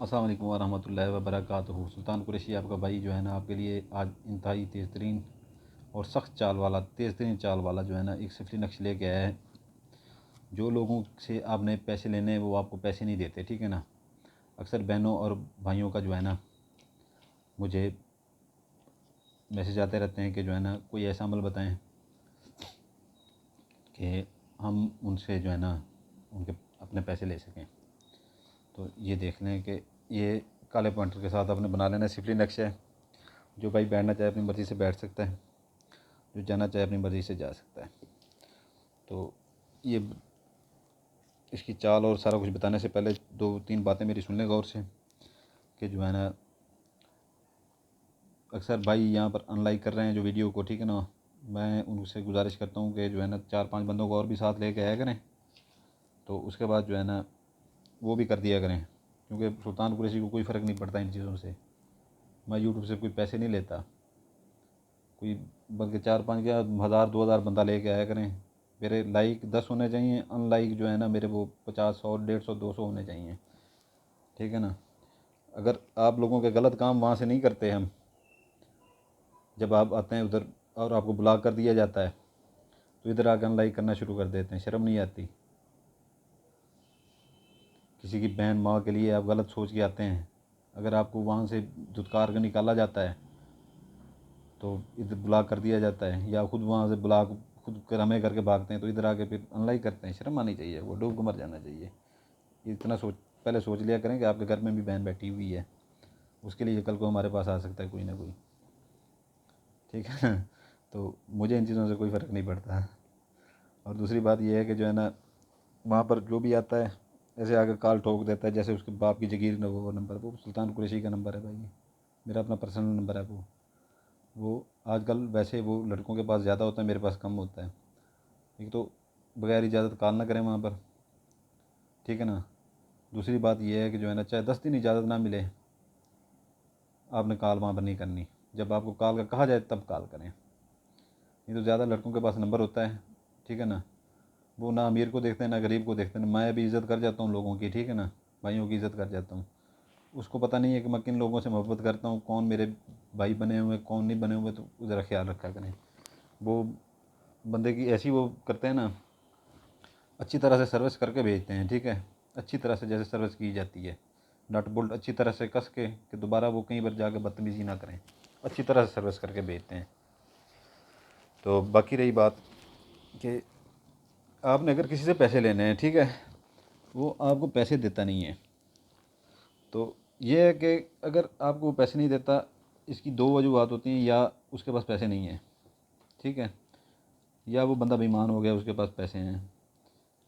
अस्सलाम वालेकुम वरहमतुल्लाहि वबरकातुहू। सुल्तान कुरैशी आपका भाई जो है ना, आपके लिए आज इंतहाई तेज़ तरीन और सख्त चाल वाला, तेज़ तरीन चाल वाला जो है ना, एक सिफरी नक्श लेके आया है। जो लोगों से आपने पैसे लेने हैं वो आपको पैसे नहीं देते, ठीक है ना। अक्सर बहनों और भाइयों का जो है ना, मुझे मैसेज आते रहते हैं कि जो है ना, कोई ऐसा अमल बताएं कि हम उनसे जो है ना, उनके अपने पैसे ले सकें। तो ये देख लें कि ये काले पॉइंटर के साथ आपने बना लेना सिफरी नक्शा है। जो भाई बैठना चाहे अपनी मर्ज़ी से बैठ सकता है, जो जाना चाहे अपनी मर्ज़ी से जा सकता है। तो ये इसकी चाल और सारा कुछ बताने से पहले दो तीन बातें मेरी सुन लें गौर से, कि जो है ना, अक्सर भाई यहाँ पर अनलाइक कर रहे हैं जो वीडियो को, ठीक है ना। मैं उनसे गुजारिश करता हूँ कि जो है ना, 4-5 बंदों को और भी साथ लेके आया करें, तो उसके बाद जो है ना, वो भी कर दिया करें, क्योंकि सुल्तान कुरैशी को कोई फ़र्क नहीं पड़ता इन चीज़ों से। मैं यूट्यूब से कोई पैसे नहीं लेता कोई, बल्कि 4-5 क्या 1000-2000 बंदा लेके आया करें। मेरे लाइक 10 होने चाहिए, अनलाइक जो है ना मेरे वो 50, 100, 150, 200 होने चाहिए, ठीक है ना। अगर आप लोगों के गलत काम वहाँ से नहीं करते हम, जब आप आते हैं उधर और आपको ब्लॉक कर दिया जाता है, तो इधर आकर अनलाइक करना शुरू कर देते हैं। शर्म नहीं आती? किसी की बहन माँ के लिए आप गलत सोच के आते हैं, अगर आपको वहाँ से धुतकार कर निकाला जाता है तो इधर ब्लॉक कर दिया जाता है, या खुद वहाँ से ब्लॉक खुद कर हमें करके भागते हैं, तो इधर आके फिर अनलाइक करते हैं। शर्म आनी चाहिए, वो डूब के मर जाना चाहिए। इतना पहले सोच लिया करें कि आपके घर में भी बहन बैठी हुई है, उसके लिए कल को हमारे पास आ सकता है कोई ना कोई, ठीक है ना। तो मुझे इन चीज़ों से कोई फ़र्क नहीं पड़ता। और दूसरी बात यह है कि जो है ना, वहाँ पर जो भी आता है ऐसे आकर कॉल ठोक देता है, जैसे उसके बाप की जगीर न वो नंबर, वो सुल्तान कुरैशी का नंबर है भाई, मेरा अपना पर्सनल नंबर है। वो आजकल वैसे वो लड़कों के पास ज़्यादा होता है, मेरे पास कम होता है। एक तो बगैर इजाज़त कॉल ना करें वहाँ पर, ठीक है ना। दूसरी बात यह है कि जो है ना, चाहे 10 दिन इजाज़त ना मिले, आपने कॉल वहाँ पर नहीं करनी। जब आपको कॉल का कहा जाए तब कॉल करें। नहीं तो ज़्यादा लड़कों के पास नंबर होता है, ठीक है ना। वो ना अमीर को देखते हैं ना गरीब को देखते हैं। मैं भी इज़्ज़त कर जाता हूँ लोगों की, ठीक है ना, भाइयों की इज़्ज़त कर जाता हूँ। उसको पता नहीं है कि मैं किन लोगों से मोहब्बत करता हूँ, कौन मेरे भाई बने हुए कौन नहीं बने हुए। तो ज़रा ख्याल रखा करें। वो बंदे की ऐसी वो करते हैं ना, अच्छी तरह से सर्विस करके भेजते हैं, ठीक है। अच्छी तरह से जैसे सर्विस की जाती है, नट बोल्ट अच्छी तरह से कस के कि दोबारा वो कहीं पर जाकर बदतमीज़ी ना करें, अच्छी तरह से सर्विस करके भेजते हैं। तो बाकी रही बात कि आपने अगर किसी से पैसे लेने हैं, ठीक है, वो आपको पैसे देता नहीं है, तो ये है कि अगर आपको वो पैसे नहीं देता, इसकी दो वजूहत होती हैं। या उसके पास पैसे नहीं हैं, ठीक है, या वो बंदा बेईमान हो गया, उसके पास पैसे हैं।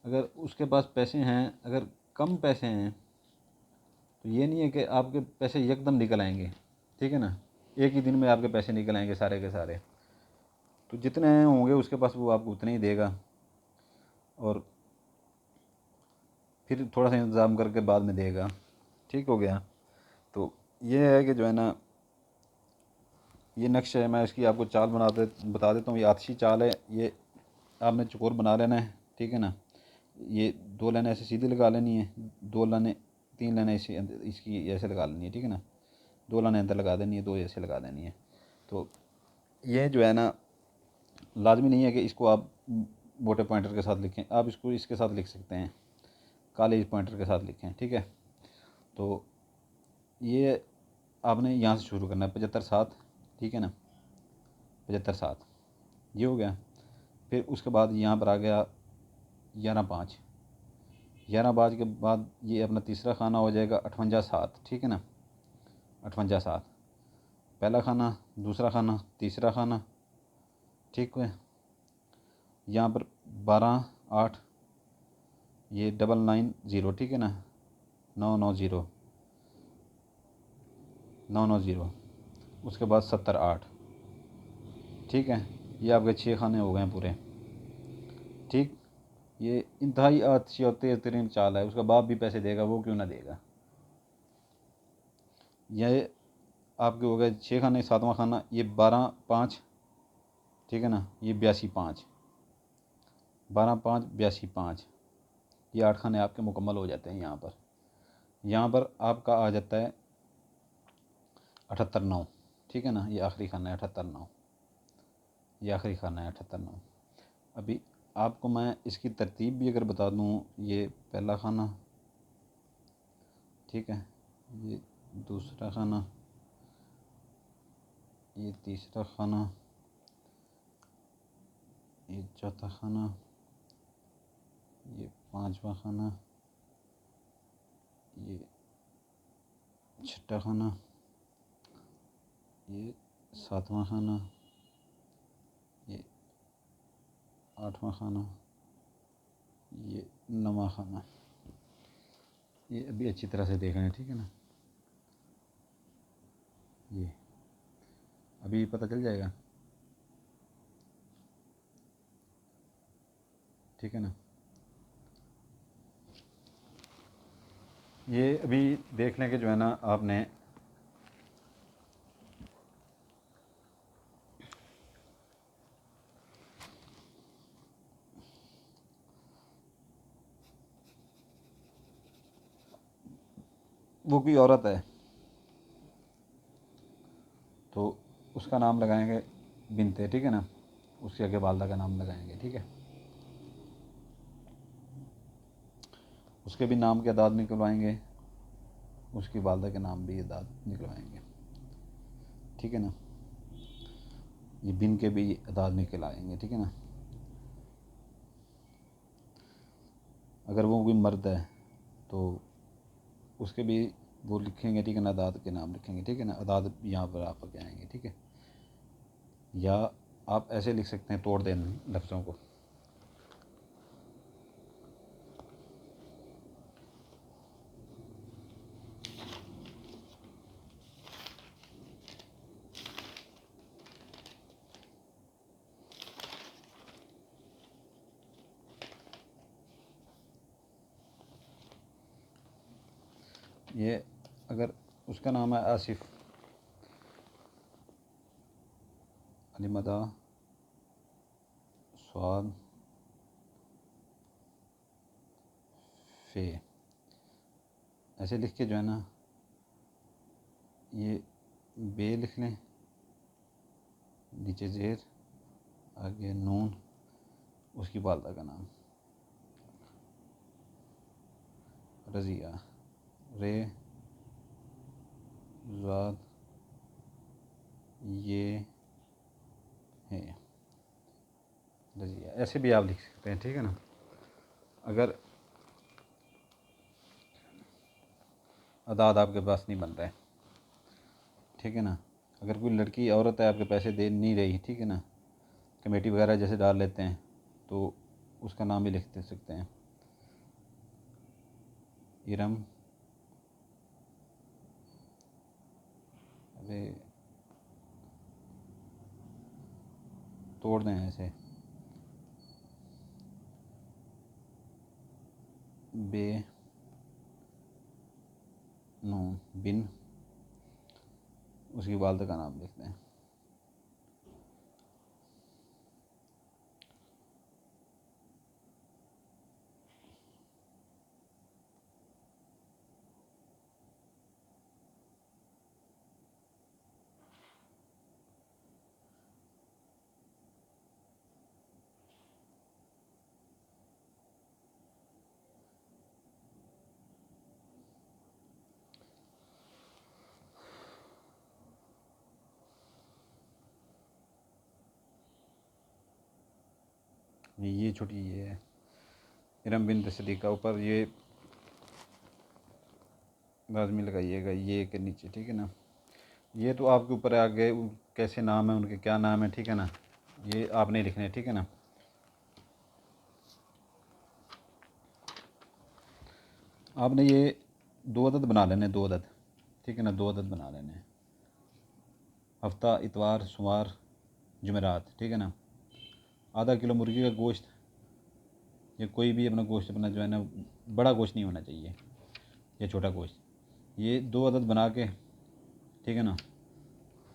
अगर उसके पास पैसे हैं, अगर कम पैसे हैं, तो ये नहीं है कि आपके पैसे एकदम निकल आएंगे, ठीक है ना। एक ही दिन में आपके पैसे निकल आएंगे सारे के सारे। तो जितने होंगे उसके पास वो आपको उतने ही देगा, और फिर थोड़ा सा इंतज़ाम करके बाद में देगा, ठीक हो गया। तो ये है कि जो है ना, ये नक्शा है। मैं इसकी आपको चाल बता देता हूँ। ये आतिशी चाल है। ये आपने चकोर बना लेना है, ठीक है ना। ये 2 लाइनें ऐसे सीधी लगा लेनी है, 2 लाइनें 3 लाइनें इसी इसकी ऐसे लगा लेनी है, ठीक है ना। 2 लाइनें अंदर लगा देनी है, 2 ऐसे लगा देनी है। तो ये जो है ना, लाजमी नहीं है कि इसको आप मोटे पॉइंटर के साथ लिखें, आप इसको इसके साथ लिख सकते हैं, काले पॉइंटर के साथ लिखें, ठीक है। तो ये आपने यहाँ से शुरू करना है 75-7, ठीक है ना, 75-7 ये हो गया। फिर उसके बाद यहाँ पर आ गया 11-5, 11-5 के बाद ये अपना तीसरा खाना हो जाएगा 58-7, ठीक है ना। 58-7 पहला खाना, दूसरा खाना, तीसरा खाना, ठीक है। यहाँ पर 12-8 ये 990, ठीक है ना, 990, 990। उसके बाद 70-8, ठीक है। ये आपके 6 खाने हो गए पूरे, ठीक। ये इंतहाई अच्छी और तेज़ तरीन चाल है। उसका बाप भी पैसे देगा, वो क्यों ना देगा। ये आपके हो गए 6 खाने। 7वां खाना ये 12-5, ठीक है ना, ये 82-5, 12-5 82-5, ये 8 खाने आपके मुकम्मल हो जाते हैं यहाँ पर। यहाँ पर आपका आ जाता है 78 9, ठीक है ना। ये आखिरी खाना है 78 9, ये आखिरी खाना है 78 9। अभी आपको मैं इसकी तरतीब भी अगर बता दूँ, ये पहला खाना, ठीक है, ये दूसरा खाना, ये तीसरा खाना, ये चौथा खाना, ये पांचवा खाना, ये छठा खाना, ये सातवां खाना, ये आठवां खाना, ये नौवां खाना। ये अभी अच्छी तरह से देख रहे हैं, ठीक है ना। ये अभी पता चल जाएगा, ठीक है ना। ये अभी देख लें कि जो है ना आपने वो कोई औरत है तो उसका नाम लगाएंगे बिनते, ठीक है ना। उसके आगे वालदा का नाम लगाएंगे, ठीक है। उसके भी नाम के अदाद निकलवाएंगे, उसकी वालदा के नाम भी अदाद निकलवाएंगे, ठीक है ना। ये बिन के भी अदाद निकल आएंगे, ठीक है ना। अगर वो कोई मर्द है तो उसके भी वो लिखेंगे, ठीक है ना, अदाद के नाम लिखेंगे, ठीक है ना। अदाद यहाँ पर आप आके आएंगे, ठीक है। या आप ऐसे लिख सकते हैं, तोड़ दें लफ्ज़ों को। ये अगर उसका नाम है आसिफ, अलीमदा स्वाद फे, ऐसे लिख के जो है ना, ये बे लिख लें, नीचे ज़ेर, आगे नून, उसकी वालदा का नाम रज़िया, रे ज़ाद ये है रज़िया। ऐसे भी आप लिख सकते हैं, ठीक है ना। अगर अदाद आपके पास नहीं बन रहा है, ठीक है ना। अगर कोई लड़की औरत है आपके पैसे दे नहीं रही, ठीक है ना, कमेटी वगैरह जैसे डाल लेते हैं, तो उसका नाम भी लिख दे सकते हैं, इरम, अरे तोड़ दें ऐसे, बे नून बिन, उसकी वालदा का नाम लिखते हैं। ये छोटी ये है इरम बिन सदीक़ा, ऊपर ये लाजमी लगाइएगा ये के नीचे, ठीक है ना। ये तो आपके ऊपर आगे कैसे नाम है उनके, क्या नाम है, ठीक है ना, ये आपने लिखने, ठीक है ना। आपने ये 2 अदद बना लेने, 2 अदद, ठीक है ना, 2 अदद बना लेने। हफ्ता, इतवार, सोमवार, जुमेरात, ठीक है ना। आधा किलो मुर्गी का गोश्त, या कोई भी अपना गोश्त अपना जो है ना, बड़ा गोश्त नहीं होना चाहिए या छोटा गोश्त, ये 2 अदद बना के, ठीक है ना।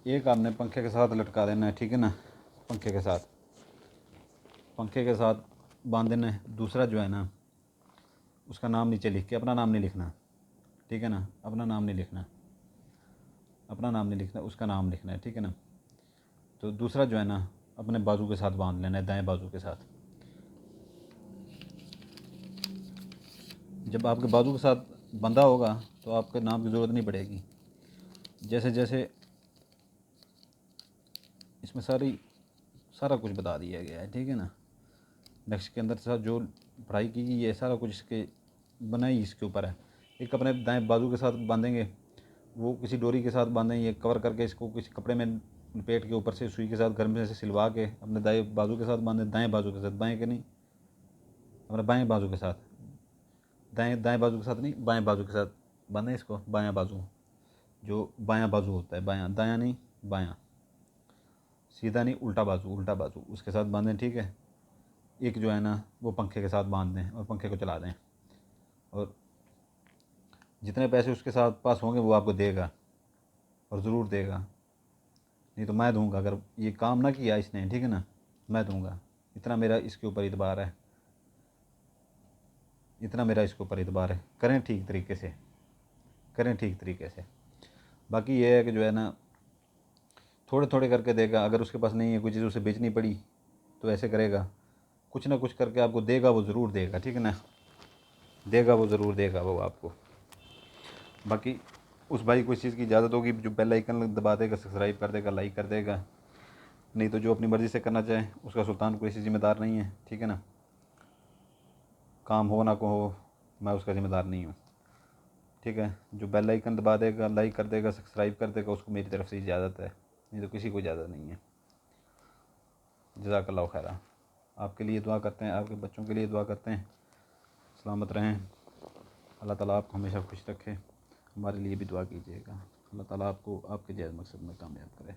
एक आपने पंखे के साथ लटका देना है, ठीक है ना, पंखे के साथ बांध देना है। दूसरा जो है ना, उसका नाम नीचे लिख के, अपना नाम नहीं लिखना, ठीक है ना। अपना नाम नहीं लिखना, अपना नाम नहीं लिखना, उसका नाम लिखना है, ठीक है ना। तो दूसरा जो है ना, अपने बाजू के साथ बांध लेना है, दाएं बाजू के साथ। जब आपके बाजू के साथ बंधा होगा तो आपके नाम की ज़रूरत नहीं पड़ेगी। जैसे जैसे इसमें सारा कुछ बता दिया गया है, ठीक है ना। नेक्स्ट के अंदर साथ जो पढ़ाई की गई है सारा कुछ इसके बनाई इसके ऊपर है। एक अपने दाएं बाजू के साथ बांधेंगे, वो किसी डोरी के साथ बांधेंगे कवर करके, इसको किसी कपड़े में लपेट के ऊपर से सुई के साथ घर में से सिलवा के अपने दाएं बाजू के साथ बांधें, दाएं बाजू के साथ, बाएं के नहीं, अपने बाएं बाजू के साथ, दाएं दाएं बाजू के साथ नहीं, बाएं बाजू के साथ बांधें इसको। बायां बाजू, जो बायां बाजू होता है, बायां, दायां नहीं, बायां, सीधा नहीं, उल्टा बाजू, उल्टा बाजू उसके साथ बांधें, ठीक है। एक जो है ना वो पंखे के साथ बांध दें और पंखे को चला दें, और जितने पैसे उसके साथ पास होंगे वो आपको देगा, और ज़रूर देगा, नहीं तो मैं दूंगा। अगर ये काम ना किया इसने, ठीक है ना, मैं दूंगा। इतना मेरा इसके ऊपर इतबार है, इतना मेरा इसके ऊपर इतबार है। करें ठीक तरीके से, करें ठीक तरीके से। बाकी ये है कि जो है ना थोड़े थोड़े करके देगा। अगर उसके पास नहीं है कोई चीज़, उसे बेचनी पड़ी तो ऐसे करेगा, कुछ ना कुछ करके आपको देगा, वो ज़रूर देगा, ठीक है ना। देगा, वो ज़रूर देगा वो आपको। बाकी उस भाई को इस चीज़ की इजाज़त होगी, जो बेल आइकन दबा देगा, सब्सक्राइब कर देगा, लाइक कर देगा। नहीं तो जो अपनी मर्ज़ी से करना चाहे उसका सुल्तान कोई ऐसी ज़िम्मेदार नहीं है, ठीक है ना। काम हो ना को हो, मैं उसका ज़िम्मेदार नहीं हूँ, ठीक है। जो बेल आइकन दबा देगा, लाइक कर देगा, सब्सक्राइब कर देगा, उसको मेरी तरफ से इजाज़त है, नहीं तो किसी को इजाज़त नहीं है। जज़ाकल्लाहु खैरा। आपके लिए दुआ करते हैं, आपके बच्चों के लिए दुआ करते हैं, सलामत रहें। अल्लाह ताला आपको हमेशा खुश रखे। हमारे लिए भी दुआ कीजिएगा, अल्लाह ताला आपको आपके जायज़ मकसद में कामयाब करे।